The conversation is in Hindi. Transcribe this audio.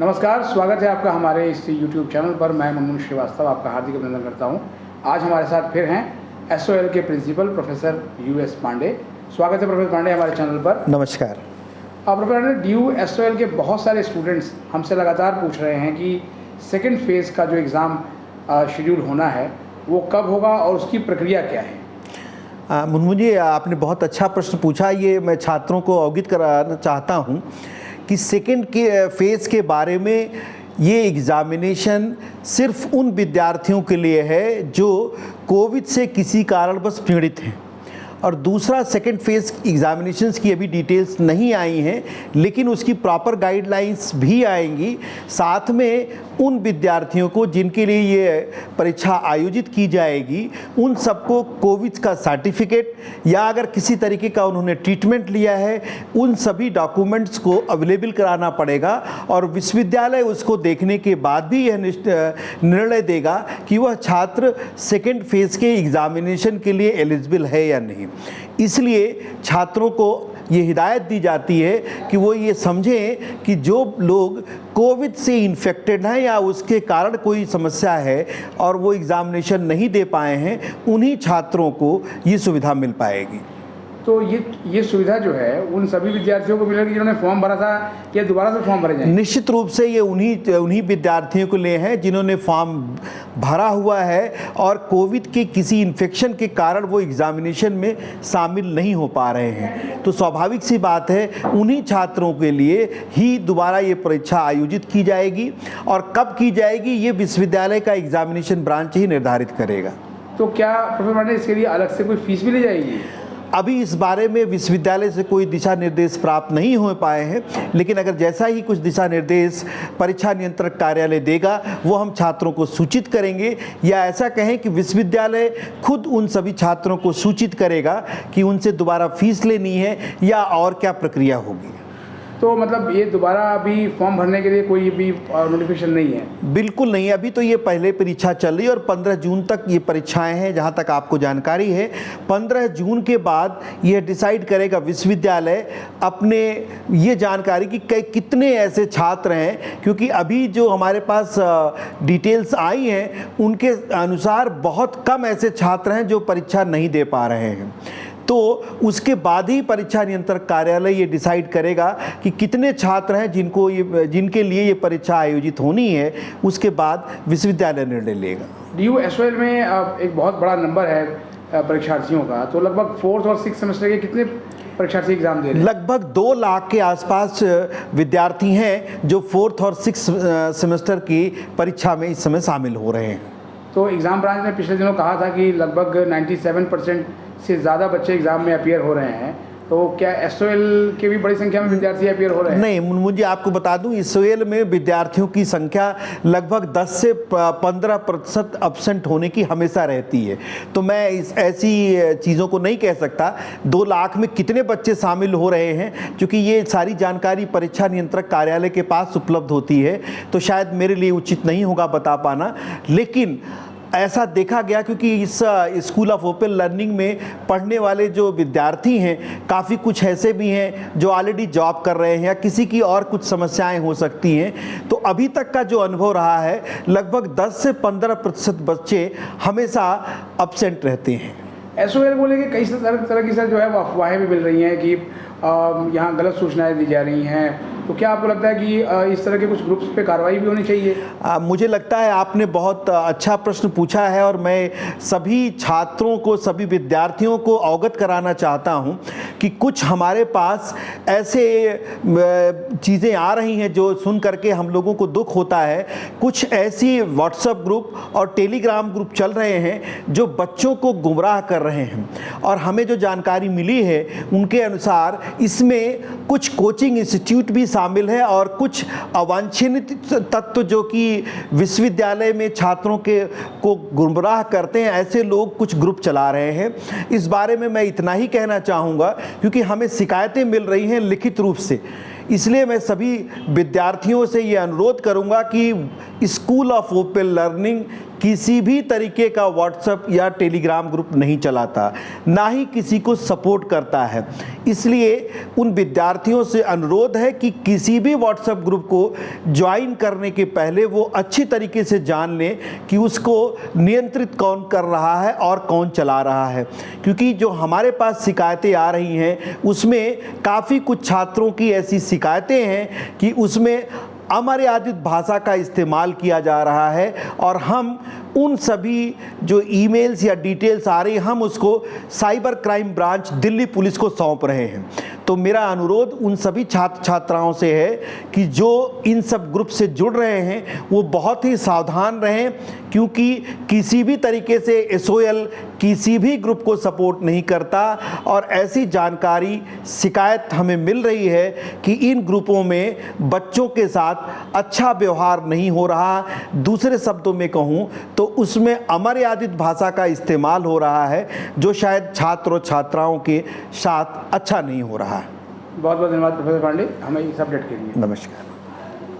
नमस्कार, स्वागत है आपका हमारे इस यूट्यूब चैनल पर। मैं मुनमुन श्रीवास्तव आपका हार्दिक अभिनंदन करता हूं। आज हमारे साथ फिर हैं एसओएल के प्रिंसिपल प्रोफेसर यूएस पांडे। स्वागत है प्रोफेसर पांडे हमारे चैनल पर। नमस्कार। प्रोफेसर पांडे, ड्यू एसओएल के बहुत सारे स्टूडेंट्स हमसे लगातार पूछ रहे हैं कि सेकेंड फेज़ का जो एग्ज़ाम शेड्यूल होना है वो कब होगा और उसकी प्रक्रिया क्या है। मुनमुन जी, आपने बहुत अच्छा प्रश्न पूछा। ये मैं छात्रों को अवगत कराना चाहता हूँ कि सेकेंड के फेज़ के बारे में ये एग्ज़ामिनेशन सिर्फ उन विद्यार्थियों के लिए है जो कोविड से किसी कारणवश पीड़ित हैं, और दूसरा सेकेंड फेज़ एग्ज़ामिनेशंस की अभी डिटेल्स नहीं आई हैं, लेकिन उसकी प्रॉपर गाइडलाइंस भी आएंगी। साथ में उन विद्यार्थियों को जिनके लिए ये परीक्षा आयोजित की जाएगी, उन सबको कोविड का सर्टिफिकेट या अगर किसी तरीके का उन्होंने ट्रीटमेंट लिया है, उन सभी डॉक्यूमेंट्स को अवेलेबल कराना पड़ेगा, और विश्वविद्यालय उसको देखने के बाद भी यह निर्णय देगा कि वह छात्र सेकेंड फेज़ के एग्ज़ामिनेशन के लिए एलिजिबल है या नहीं। इसलिए छात्रों को ये हिदायत दी जाती है कि वो ये समझें कि जो लोग कोविड से इन्फेक्टेड हैं या उसके कारण कोई समस्या है और वो एग्ज़ामिनेशन नहीं दे पाए हैं, उन्हीं छात्रों को ये सुविधा मिल पाएगी। तो ये सुविधा जो है उन सभी विद्यार्थियों को मिलेगी जिन्होंने फॉर्म भरा था, या दोबारा से फॉर्म भरे जाएंगे? निश्चित रूप से ये उन्हीं विद्यार्थियों को लिए हैं जिन्होंने फॉर्म भरा हुआ है और कोविड के किसी इन्फेक्शन के कारण वो एग्ज़ामिनेशन में शामिल नहीं हो पा रहे हैं। तो स्वाभाविक सी बात है, उन्हीं छात्रों के लिए ही दोबारा ये परीक्षा आयोजित की जाएगी, और कब की जाएगी ये विश्वविद्यालय का एग्ज़ामिनेशन ब्रांच ही निर्धारित करेगा। तो क्या प्रोफेसर पांडे इसके लिए अलग से कोई फीस भी ली जाएगी? अभी इस बारे में विश्वविद्यालय से कोई दिशा निर्देश प्राप्त नहीं हो पाए हैं, लेकिन अगर जैसा ही कुछ दिशा निर्देश परीक्षा नियंत्रक कार्यालय देगा वो हम छात्रों को सूचित करेंगे, या ऐसा कहें कि विश्वविद्यालय खुद उन सभी छात्रों को सूचित करेगा कि उनसे दोबारा फीस लेनी है या और क्या प्रक्रिया होगी। तो मतलब ये दोबारा अभी फॉर्म भरने के लिए कोई भी नोटिफिकेशन नहीं है? बिल्कुल नहीं, अभी तो ये पहले परीक्षा चल रही है और 15 जून तक ये परीक्षाएं हैं, जहां तक आपको जानकारी है। 15 जून के बाद यह डिसाइड करेगा विश्वविद्यालय अपने ये जानकारी कि कितने ऐसे छात्र हैं, क्योंकि अभी जो हमारे पास डिटेल्स आई हैं उनके अनुसार बहुत कम ऐसे छात्र हैं जो परीक्षा नहीं दे पा रहे हैं। तो उसके बाद ही परीक्षा नियंत्रक कार्यालय ये डिसाइड करेगा कि कितने छात्र हैं जिनके लिए ये परीक्षा आयोजित होनी है। उसके बाद विश्वविद्यालय निर्णय लेगा। ड्यू एसओएल में एक बहुत बड़ा नंबर है परीक्षार्थियों का, तो लगभग 4th और 6th सेमेस्टर के कितने परीक्षार्थी एग्जाम दे रहे हैं? लगभग 2 लाख के आसपास विद्यार्थी हैं जो 4th और 6th सेमेस्टर की परीक्षा में इस समय शामिल हो रहे हैं। तो एग्ज़ाम ब्रांच ने पिछले दिनों कहा था कि लगभग 97% से ज़्यादा बच्चे एग्ज़ाम में अपीयर हो रहे हैं। तो क्या एसओएल के भी बड़ी संख्या में विद्यार्थी अपीयर हो रहे हैं? नहीं, मुझे आपको बता दूं, एसओएल में विद्यार्थियों की संख्या लगभग 10 से 15% एब्सेंट होने की हमेशा रहती है। तो मैं ऐसी चीज़ों को नहीं कह सकता 2 लाख में कितने बच्चे शामिल हो रहे हैं, क्योंकि ये सारी जानकारी परीक्षा नियंत्रक कार्यालय के पास उपलब्ध होती है, तो शायद मेरे लिए उचित नहीं होगा बता पाना। लेकिन ऐसा देखा गया क्योंकि इस स्कूल ऑफ ओपन लर्निंग में पढ़ने वाले जो विद्यार्थी हैं, काफ़ी कुछ ऐसे भी हैं जो ऑलरेडी जॉब कर रहे हैं या किसी की और कुछ समस्याएं हो सकती हैं। तो अभी तक का जो अनुभव रहा है, लगभग 10 से 15% बच्चे हमेशा अब्सेंट रहते हैं। एसओएल को लेकर कई तरह की जो है वो अफवाहें भी मिल रही हैं कि यहाँ गलत सूचनाएं दी जा रही हैं। तो क्या आपको लगता है कि इस तरह के कुछ ग्रुप्स पे कार्रवाई भी होनी चाहिए? मुझे लगता है आपने बहुत अच्छा प्रश्न पूछा है, और मैं सभी छात्रों को, सभी विद्यार्थियों को अवगत कराना चाहता हूं कि कुछ हमारे पास ऐसे चीज़ें आ रही हैं जो सुन करके हम लोगों को दुख होता है। कुछ ऐसी व्हाट्सएप ग्रुप और टेलीग्राम ग्रुप चल रहे हैं जो बच्चों को गुमराह कर रहे हैं, और हमें जो जानकारी मिली है उनके अनुसार इसमें कुछ कोचिंग इंस्टीट्यूट भी शामिल है और कुछ अवांछित तत्व जो कि विश्वविद्यालय में छात्रों को गुमराह करते हैं, ऐसे लोग कुछ ग्रुप चला रहे हैं। इस बारे में मैं इतना ही कहना चाहूँगा, क्योंकि हमें शिकायतें मिल रही हैं लिखित रूप से। इसलिए मैं सभी विद्यार्थियों से ये अनुरोध करूँगा कि स्कूल ऑफ ओपन लर्निंग किसी भी तरीके का व्हाट्सएप या टेलीग्राम ग्रुप नहीं चलाता, ना ही किसी को सपोर्ट करता है। इसलिए उन विद्यार्थियों से अनुरोध है कि किसी भी व्हाट्सएप ग्रुप को ज्वाइन करने के पहले वो अच्छी तरीके से जान लें कि उसको नियंत्रित कौन कर रहा है और कौन चला रहा है। क्योंकि जो हमारे पास शिकायतें आ रही हैं उसमें काफ़ी कुछ छात्रों की ऐसी शिकायतें हैं कि उसमें अमर्यादित भाषा का इस्तेमाल किया जा रहा है और हम उन सभी जो ईमेल्स या डिटेल्स आ रही हम उसको cyber crime branch Delhi police को सौंप रहे हैं। तो मेरा अनुरोध उन सभी छात्र छात्राओं से है कि जो इन सब ग्रुप से जुड़ रहे हैं वो बहुत ही सावधान रहें, क्योंकि किसी भी तरीके से एसओएल किसी भी ग्रुप को सपोर्ट नहीं करता। और ऐसी जानकारी शिकायत हमें मिल रही है कि इन ग्रुपों में बच्चों के साथ अच्छा व्यवहार नहीं हो रहा, दूसरे शब्दों में कहूँ तो उसमें अमर्यादित भाषा का इस्तेमाल हो रहा है जो शायद छात्र और छात्राओं के साथ अच्छा नहीं हो रहा है। बहुत बहुत धन्यवाद प्रोफेसर पांडे हमें इस अपडेट के लिए। नमस्कार।